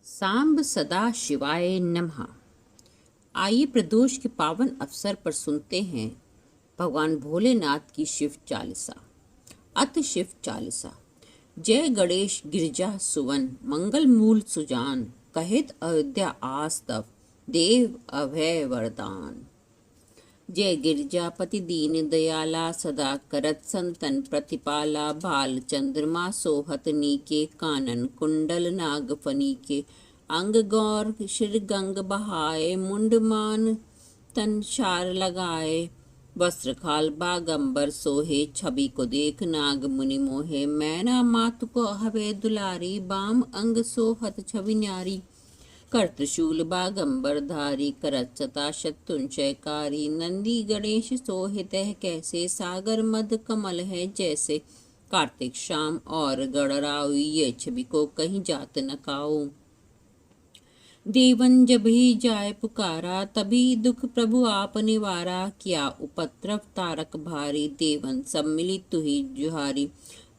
सांब सदा शिवाय नमः। आइए प्रदोष के पावन अवसर पर सुनते हैं भगवान भोलेनाथ की शिव चालीसा। अत शिव चालीसा। जय गणेश गिरजा सुवन, मंगल मूल सुजान, कहित अयोध्या आस्तव, देव अभय वरदान। जय गिरजापति दीन दयाला, सदा करत संतन प्रतिपाला, बाल चंद्रमा सोहत नीके, कानन कुंडल नाग फनीके, अंग गौर शिर गंग बहाए, मुंडमान तन शार लगाए, वस्त्र खाल बागंबर सोहे, छवि को देख नाग मुनि मोहे, मैना मातु को हवे दुलारी, बाम अंग सोहत छवि न्यारी, कर त्रिशूल बागंबर धारी, करत सता शत्रुंजयकारी, नंदी गणेश सोहित है कैसे, सागर मद कमल है जैसे, कार्तिक शाम और गणराव, ये छवि को कहीं जात न काऊ। देवन जब ही जाय पुकारा, तभी दुख प्रभु आप निवारा, किया उपद्रव तारक भारी, देवन सब मिली तुही जुहारी,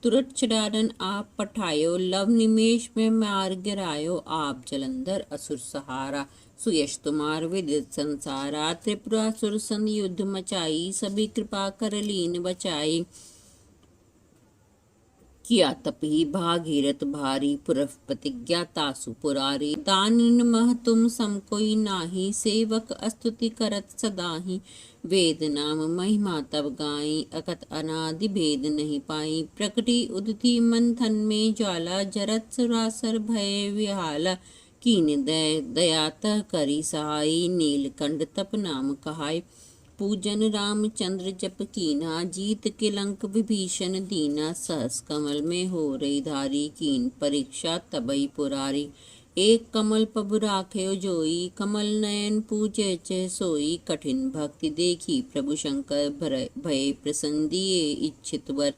तुरत छडानन आप पठायो, लव निमेश में मार गिरायो, आप जलंधर असुर सहारा, सुयश तुम्हार विदित संसारा, त्रिपुरासुर संग युद्ध मचाई, सभी कृपा कर लीन बचाई, किया तपही भागीरथ भारी, पुरफ प्रतिज्ञा तासु पुरारी, दानिन मह तुम सम कोई नाही, सेवक स्तुति करत सदाही, वेद नाम महिमा तब गाई, अकत अनादि भेद नहीं पाई, प्रकटी उदती मंथन में ज्वाला, जरत सुरासर भय विहाला, कीन दयातः करी सहाई, नीलकंठ तप नाम कहाय, पूजन रामचंद्र जप कीना, जीत के लंक विभीषण दीना, सहस कमल में हो रही धारी, कीन परीक्षा तबई पुरारी, एक कमल पबु राख्यो जोई, कमल नयन पूजे च सोई, कठिन भक्ति देखी प्रभु शंकर, भय प्रसन्न दिए इच्छित वर,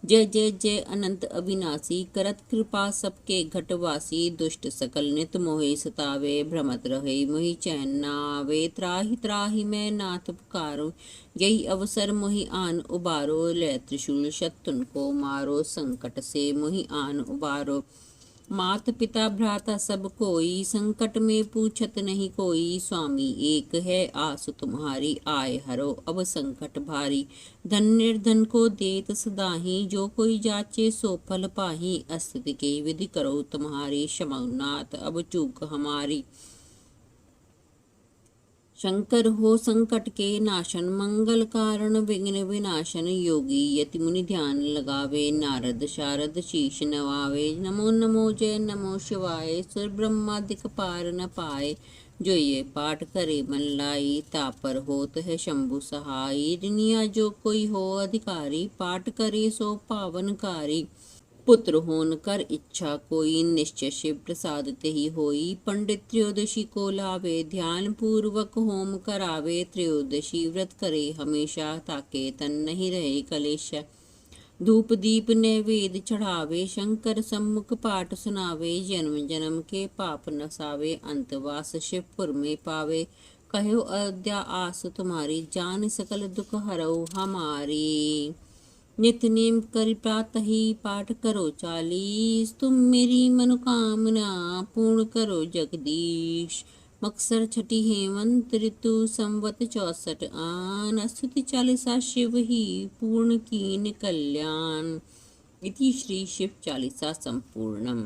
जय जय जय अनंत अविनाशी, करत कृपा सबके घटवासी, दुष्ट सकल नित मोहि सतावे, भ्रमत रहे मोहि चैन न आवे, त्राहि त्राहि मैं नाथ पुकारो, यही अवसर मोहि आन उबारो, ले त्रिशूल शत्रुन को मारो, संकट से मोहि आन उबारो, मात पिता भ्राता सब कोई, संकट में पूछत नहीं कोई, स्वामी एक है आस तुम्हारी, आए हरो अब संकट भारी, धन निर्धन को देत सदाही, जो कोई जाचे सो फल पाही, स्तुति के विधि करो तुम्हारी, क्षमनाथ अब चूक हमारी, शंकर हो संकट के नाशन, मंगल कारण विघ्न विनाशन, योगी यति मुनि ध्यान लगावे, नारद शारद शीश नवावे, नमो नमो जय नमो शिवाय, सुर ब्रह्मादिक पार न पाए, जो ये पाठ करे मन लाई, तापर होत है शंभु सहाई, दुनिया जो कोई हो अधिकारी, पाठ करे सो पावनकारी, पुत्र होन कर इच्छा कोई, निश्चय शिव प्रसाद तेहि होई, पंडित त्रयोदशी को लावे, ध्यान पूर्वक होम करावे, त्रयोदशी व्रत करे हमेशा, ताके तन नहीं रहे कलेश, धूप दीप नैवेद्य चढ़ावे, शंकर सम्मुख पाठ सुनावे, जन्म जन्म के पाप नसावे, अंतवास शिवपुर में पावे, कहो अयोध्या आस तुम्हारी, जान सकल दुख हरो हमारी, नित नेम कर प्रातः ही पाठ करो चालीस, तुम मेरी मनोकामना पूर्ण करो जगदीश, मक्सर छठी हेमंत ऋतु संवत 64 आन, स्तुति चालीसा शिव ही पूर्ण कीन कल्याण। इति श्री शिव चालीसा संपूर्णम।